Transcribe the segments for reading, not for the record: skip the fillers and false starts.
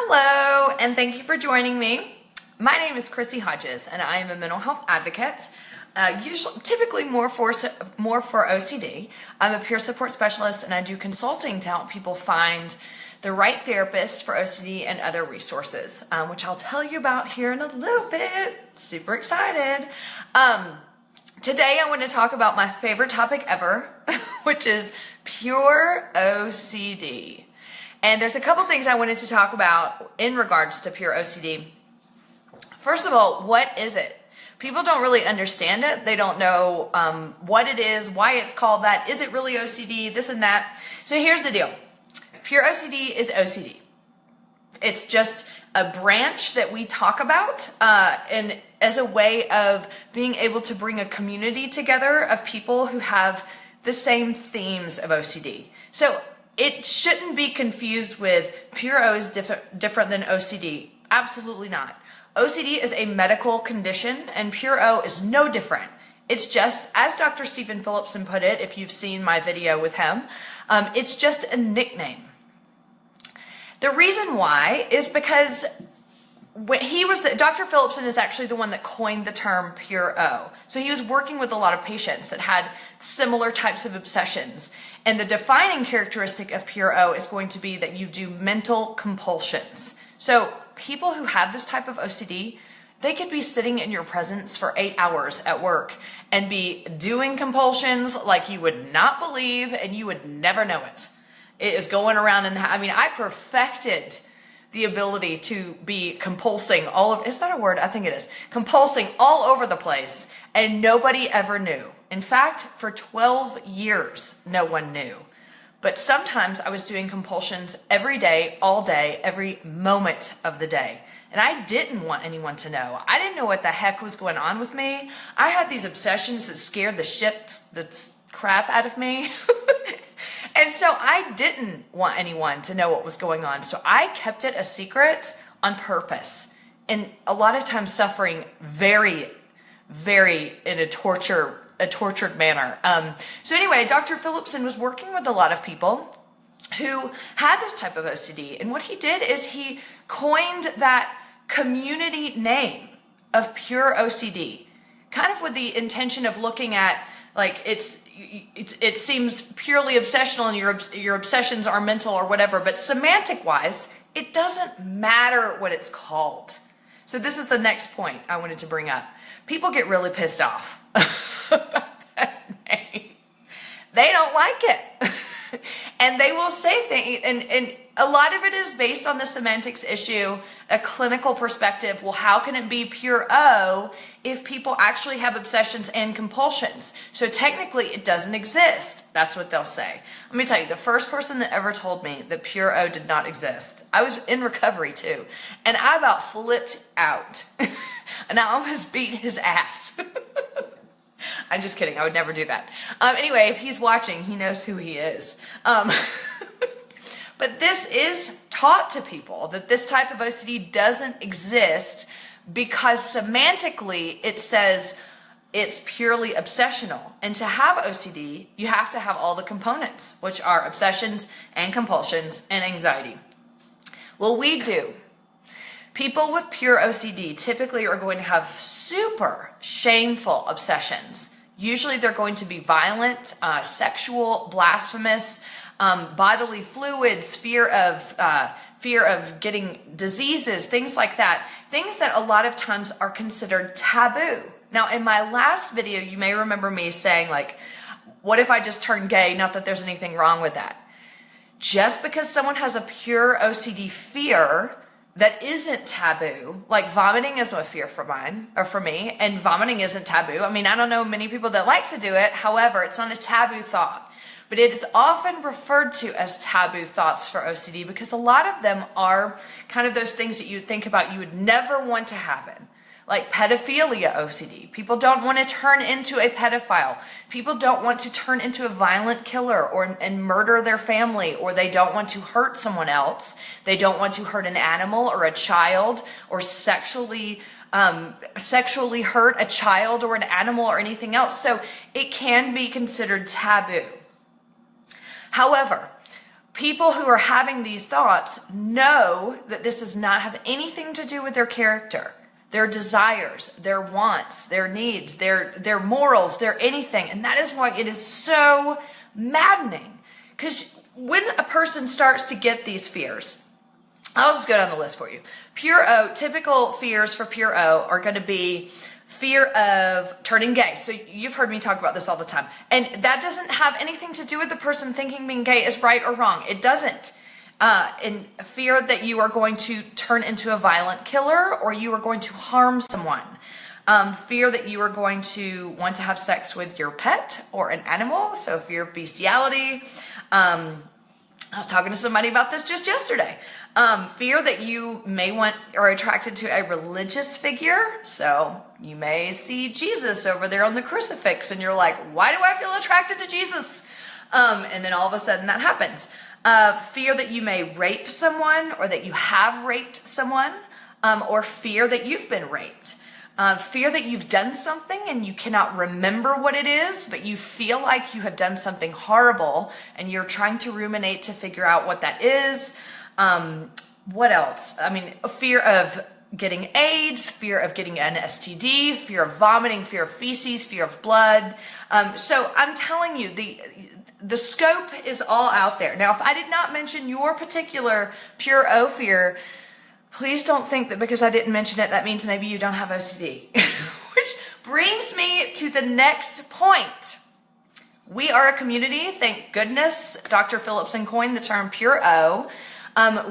Hello, and thank you for joining me. My name is Chrissy Hodges, and I am a mental health advocate, typically more for OCD. I'm a peer support specialist, and I do consulting to help people find the right therapist for OCD and other resources, which I'll tell you about here in a little bit. Super excited. Today I want to talk about my favorite topic ever, which is Pure OCD. And there's a couple things I wanted to talk about in regards to Pure OCD. First of all, what is it? People don't really understand it. They don't know what it is, why it's called that. Is it really OCD, this and that? So here's the deal. Pure OCD is OCD. It's just a branch that we talk about and as a way of being able to bring a community together of people who have the same themes of OCD. So it shouldn't be confused with Pure O is different than OCD. Absolutely not. OCD is a medical condition and Pure O is no different. It's just, as Dr. Stephen Phillipson put it, if you've seen my video with him, it's just a nickname. The reason why is because when Dr. Phillipson is actually the one that coined the term Pure O. So he was working with a lot of patients that had similar types of obsessions. And the defining characteristic of Pure O is going to be that you do mental compulsions. So people who have this type of OCD, they could be sitting in your presence for 8 hours at work and be doing compulsions like you would not believe and you would never know it. It is going around and I perfected the ability to be compulsing is that a word? I think it is. Compulsing all over the place and nobody ever knew. In fact, for 12 years, no one knew. But sometimes I was doing compulsions every day, all day, every moment of the day. And I didn't want anyone to know. I didn't know what the heck was going on with me. I had these obsessions that scared the crap out of me. And so I didn't want anyone to know what was going on. So I kept it a secret on purpose. And a lot of times suffering very, very in a tortured manner. So anyway, Dr. Phillipson was working with a lot of people who had this type of OCD. And what he did is he coined that community name of Pure OCD, kind of with the intention of looking at like it seems purely obsessional and your obsessions are mental or whatever, but semantic wise, it doesn't matter what it's called. So this is the next point I wanted to bring up. People get really pissed off about that name. They don't like it. And they will say things, and a lot of it is based on the semantics issue, a clinical perspective. Well, how can it be Pure O if people actually have obsessions and compulsions? So technically it doesn't exist. That's what they'll say. Let me tell you, the first person that ever told me that Pure O did not exist, I was in recovery too, and I about flipped out. And I almost beat his ass. I'm just kidding. I would never do that. Anyway, if he's watching, he knows who he is. But this is taught to people that this type of OCD doesn't exist because semantically it says it's purely obsessional. And to have OCD, you have to have all the components, which are obsessions and compulsions and anxiety. Well, we do. People with Pure OCD typically are going to have super shameful obsessions. Usually they're going to be violent, sexual, blasphemous, bodily fluids, fear of getting diseases, things like that. Things that a lot of times are considered taboo. Now, in my last video, you may remember me saying like, what if I just turn gay? Not that there's anything wrong with that. Just because someone has a pure OCD fear that isn't taboo, like vomiting is a fear for me, and vomiting isn't taboo. I mean, I don't know many people that like to do it. However, it's not a taboo thought, but it is often referred to as taboo thoughts for OCD because a lot of them are kind of those things that you think about you would never want to happen. Like pedophilia OCD. People don't want to turn into a pedophile. People don't want to turn into a violent killer and murder their family, or they don't want to hurt someone else. They don't want to hurt an animal or a child or sexually hurt a child or an animal or anything else. So it can be considered taboo. However, people who are having these thoughts know that this does not have anything to do with their character, their desires, their wants, their needs, their morals, their anything. And that is why it is so maddening. Because when a person starts to get these fears, I'll just go down the list for you. Pure O, typical fears for Pure O are going to be fear of turning gay. So you've heard me talk about this all the time. And that doesn't have anything to do with the person thinking being gay is right or wrong. It doesn't. And fear that you are going to turn into a violent killer or you are going to harm someone. Fear that you are going to want to have sex with your pet or an animal. So fear of bestiality. I was talking to somebody about this just yesterday. Fear that you may want or attracted to a religious figure. So you may see Jesus over there on the crucifix and you're like, why do I feel attracted to Jesus? And then all of a sudden that happens. Fear that you may rape someone or that you have raped someone, or fear that you've been raped. Fear that you've done something and you cannot remember what it is, but you feel like you have done something horrible and you're trying to ruminate to figure out what that is. What else? I mean, fear of getting AIDS, fear of getting an STD, fear of vomiting, fear of feces, fear of blood. So I'm telling you, the scope is all out there. Now, if I did not mention your particular Pure O fear, please don't think that because I didn't mention it, that means maybe you don't have OCD. Which brings me to the next point. We are a community, thank goodness. Dr. Phillipson coined the term Pure O.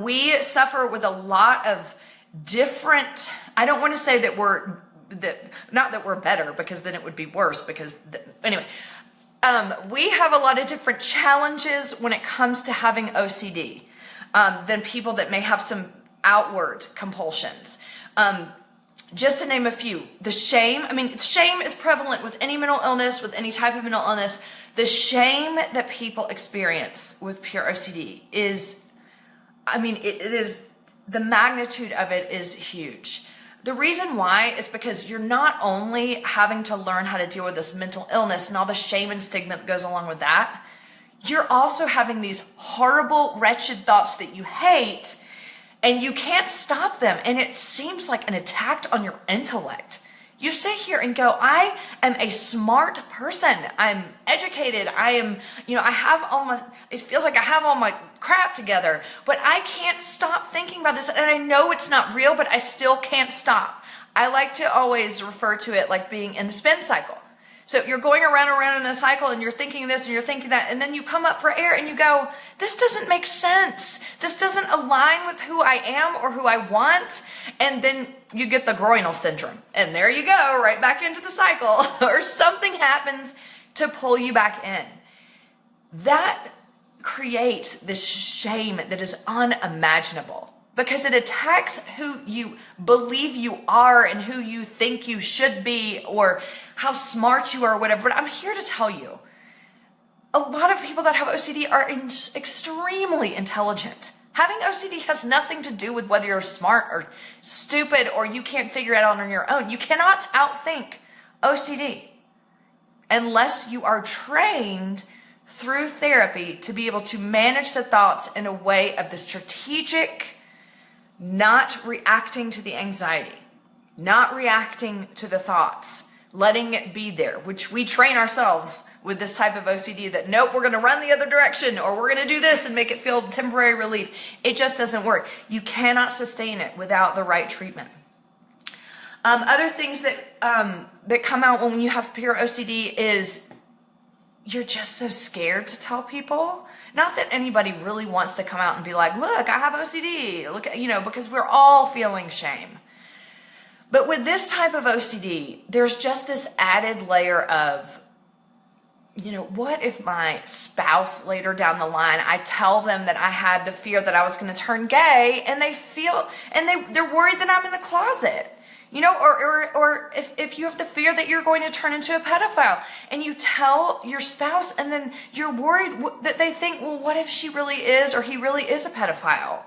We suffer with a lot of different, I don't want to say that not that we're better because then it would be worse anyway. We have a lot of different challenges when it comes to having OCD than people that may have some outward compulsions. Just to name a few, the shame. I mean, shame is prevalent with any mental illness, with any type of mental illness. The shame that people experience with Pure OCD is, I mean, it is, the magnitude of it is huge. The reason why is because you're not only having to learn how to deal with this mental illness and all the shame and stigma that goes along with that, you're also having these horrible, wretched thoughts that you hate and you can't stop them. And it seems like an attack on your intellect. You sit here and go, I am a smart person. I'm educated. It feels like I have all my crap together, but I can't stop thinking about this. And I know it's not real, but I still can't stop. I like to always refer to it like being in the spin cycle. So you're going around in a cycle and you're thinking this and you're thinking that, and then you come up for air and you go, this doesn't make sense. This doesn't align with who I am or who I want. And then you get the groinal syndrome. And there you go, right back into the cycle. Or something happens to pull you back in. That creates this shame that is unimaginable because it attacks who you believe you are and who you think you should be or how smart you are or whatever. But I'm here to tell you, a lot of people that have OCD are extremely intelligent. Having OCD has nothing to do with whether you're smart or stupid or you can't figure it out on your own. You cannot outthink OCD unless you are trained through therapy to be able to manage the thoughts in a way of the strategic, not reacting to the anxiety, not reacting to the thoughts, letting it be there, which we train ourselves with this type of OCD that, nope, we're going to run the other direction or we're going to do this and make it feel temporary relief. It just doesn't work. You cannot sustain it without the right treatment. Other things that come out when you have Pure OCD is you're just so scared to tell people. Not that anybody really wants to come out and be like, look, I have OCD. Look, because we're all feeling shame. But with this type of OCD, there's just this added layer of, what if my spouse later down the line, I tell them that I had the fear that I was going to turn gay and they're worried that I'm in the closet. Or if you have the fear that you're going to turn into a pedophile and you tell your spouse and then you're worried that they think, well, what if she really is or he really is a pedophile?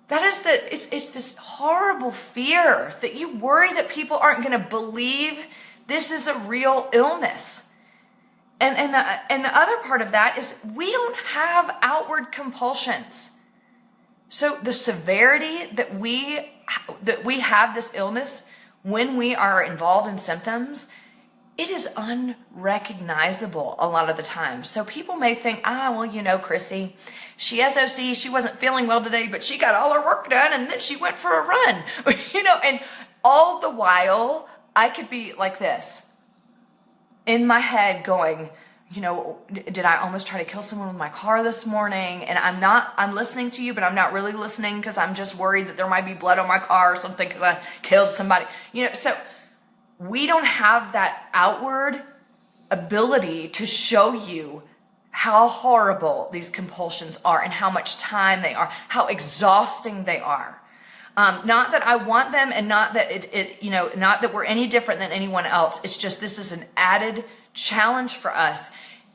That is it's this horrible fear that you worry that people aren't going to believe this is a real illness. And the other part of that is we don't have outward compulsions. So the severity that we have this illness when we are involved in symptoms, it is unrecognizable a lot of the time. So people may think, well, you know, Chrissy, she has OCD, she wasn't feeling well today, but she got all her work done and then she went for a run. You know, and all the while I could be like this in my head going, you know, did I almost try to kill someone with my car this morning? And I'm listening to you, but I'm not really listening because I'm just worried that there might be blood on my car or something because I killed somebody. You know, so we don't have that outward ability to show you how horrible these compulsions are and how much time they are, how exhausting they are. Not that I want them and not that not that we're any different than anyone else. It's just this is an added challenge for us.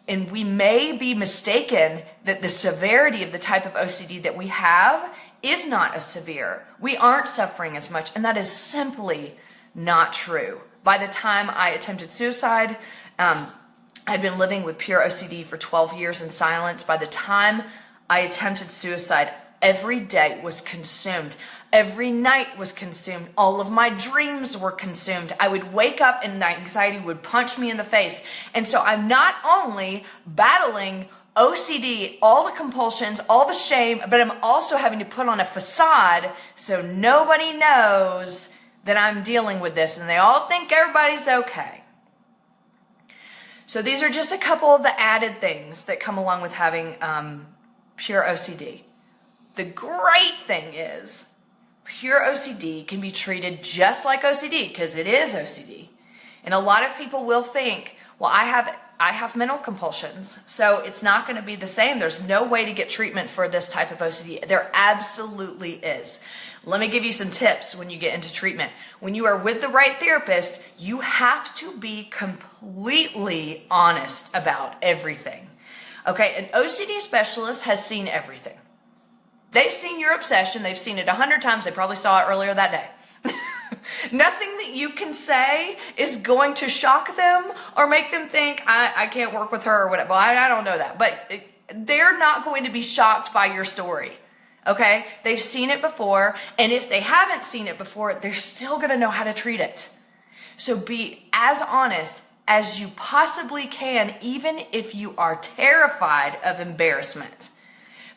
And we may be mistaken that the severity of the type of OCD that we have is not as severe. We aren't suffering as much. And that is simply not true. By the time I attempted suicide, I'd been living with Pure OCD for 12 years in silence. By the time I attempted suicide, every day was consumed. Every night was consumed. All of my dreams were consumed. I would wake up and the anxiety would punch me in the face. And so I'm not only battling OCD, all the compulsions, all the shame, but I'm also having to put on a facade so nobody knows that I'm dealing with this and they all think everybody's okay. So these are just a couple of the added things that come along with having Pure OCD. The great thing is Pure OCD can be treated just like OCD because it is OCD. And a lot of people will think, well, I have mental compulsions, so it's not going to be the same. There's no way to get treatment for this type of OCD. There absolutely is. Let me give you some tips when you get into treatment. When you are with the right therapist, you have to be completely honest about everything. Okay, an OCD specialist has seen everything. They've seen your obsession. They've seen it 100 times. They probably saw it earlier that day. Nothing that you can say is going to shock them or make them think, I can't work with her or whatever. Well, I don't know that. But they're not going to be shocked by your story. Okay? They've seen it before. And if they haven't seen it before, they're still going to know how to treat it. So be as honest as you possibly can, even if you are terrified of embarrassment.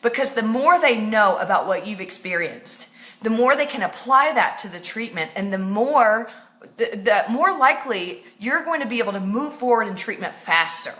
Because the more they know about what you've experienced, the more they can apply that to the treatment, and the more likely you're going to be able to move forward in treatment faster.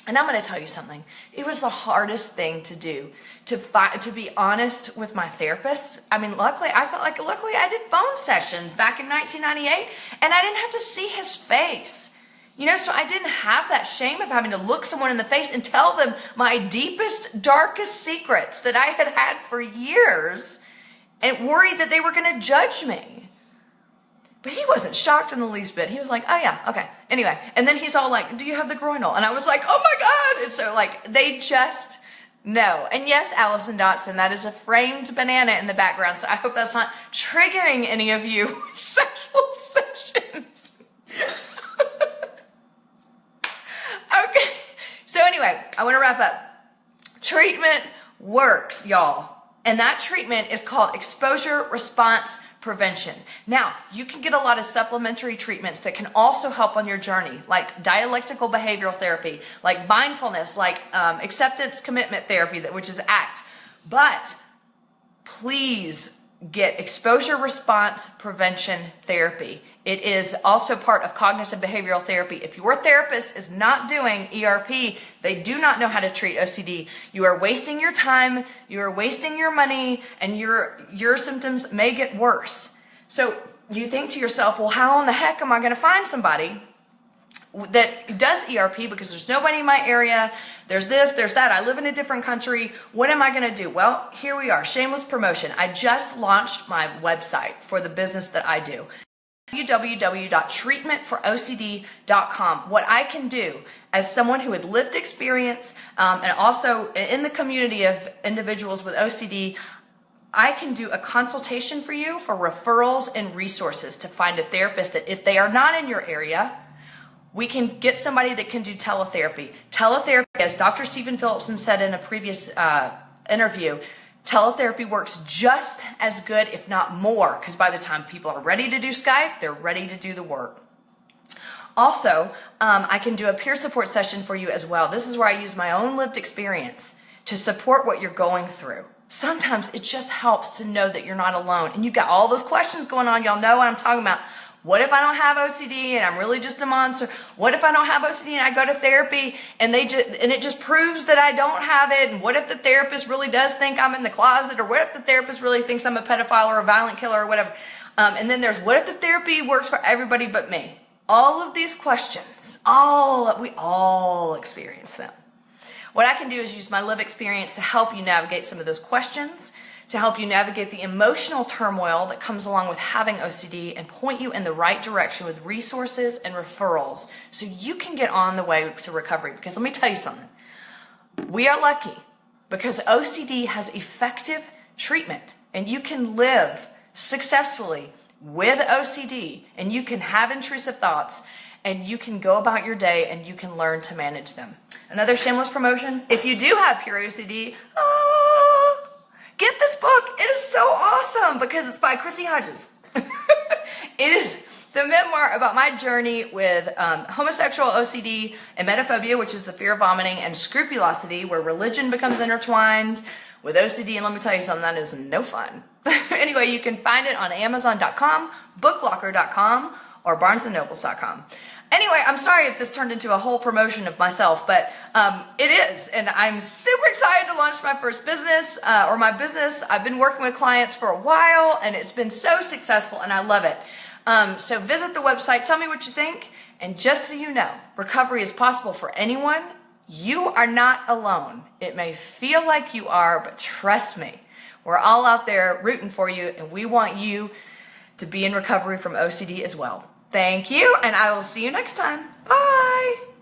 And I'm going to tell you something. It was the hardest thing to do, to be honest with my therapist. I mean, luckily I did phone sessions back in 1998, and I didn't have to see his face. You know, so I didn't have that shame of having to look someone in the face and tell them my deepest, darkest secrets that I had had for years and worried that they were going to judge me. But he wasn't shocked in the least bit. He was like, oh yeah, okay. Anyway, and then he's all like, do you have the groinal? And I was like, oh my God. And so like, they just know. And yes, Allison Dotson, that is a framed banana in the background. So I hope that's not triggering any of you with sexual sessions. Okay, so anyway, I want to wrap up. Treatment works, y'all. And that treatment is called exposure response prevention. Now, you can get a lot of supplementary treatments that can also help on your journey, like dialectical behavioral therapy, like mindfulness, like acceptance commitment therapy, which is ACT. But please get exposure response prevention therapy. It is also part of cognitive behavioral therapy. If your therapist is not doing ERP, they do not know how to treat OCD. You are wasting your time, you are wasting your money, and your symptoms may get worse. So you think to yourself, well, how in the heck am I going to find somebody that does ERP, because there's nobody in my area, there's this, there's that, I live in a different country, what am I going to do? Well, here we are, shameless promotion. I just launched my website for the business that I do. www.treatmentforocd.com. What I can do as someone who had lived experience and also in the community of individuals with OCD, I can do a consultation for you for referrals and resources to find a therapist that, if they are not in your area, We can get somebody that can do teletherapy. Teletherapy, as Dr. Stephen Phillipson said in a previous interview, teletherapy works just as good, if not more, because by the time people are ready to do Skype, they're ready to do the work. Also, I can do a peer support session for you as well. This is where I use my own lived experience to support what you're going through. Sometimes it just helps to know that you're not alone. And you've got all those questions going on. Y'all know what I'm talking about. What if I don't have OCD and I'm really just a monster? What if I don't have OCD and I go to therapy and it just proves that I don't have it? And what if the therapist really does think I'm in the closet? Or what if the therapist really thinks I'm a pedophile or a violent killer or whatever? And then there's, what if the therapy works for everybody but me? All of these questions, we all experience them. What I can do is use my lived experience to help you navigate some of those questions, to help you navigate the emotional turmoil that comes along with having OCD, and point you in the right direction with resources and referrals so you can get on the way to recovery. Because let me tell you something. We are lucky because OCD has effective treatment, and you can live successfully with OCD, and you can have intrusive thoughts, and you can go about your day and you can learn to manage them. Another shameless promotion, if you do have pure OCD, get this book. It is so awesome because it's by Chrissy Hodges. It is the memoir about my journey with homosexual OCD, emetophobia, which is the fear of vomiting, and scrupulosity, where religion becomes intertwined with OCD. And let me tell you something, that is no fun. Anyway, you can find it on Amazon.com, booklocker.com, or BarnesandNobles.com. Anyway, I'm sorry if this turned into a whole promotion of myself, but it is, and I'm super excited to launch my first business, or my business. I've been working with clients for a while, and it's been so successful, and I love it. So visit the website, tell me what you think, and just so you know, recovery is possible for anyone. You are not alone. It may feel like you are, but trust me, we're all out there rooting for you, and we want you to be in recovery from OCD as well. Thank you, and I will see you next time. Bye.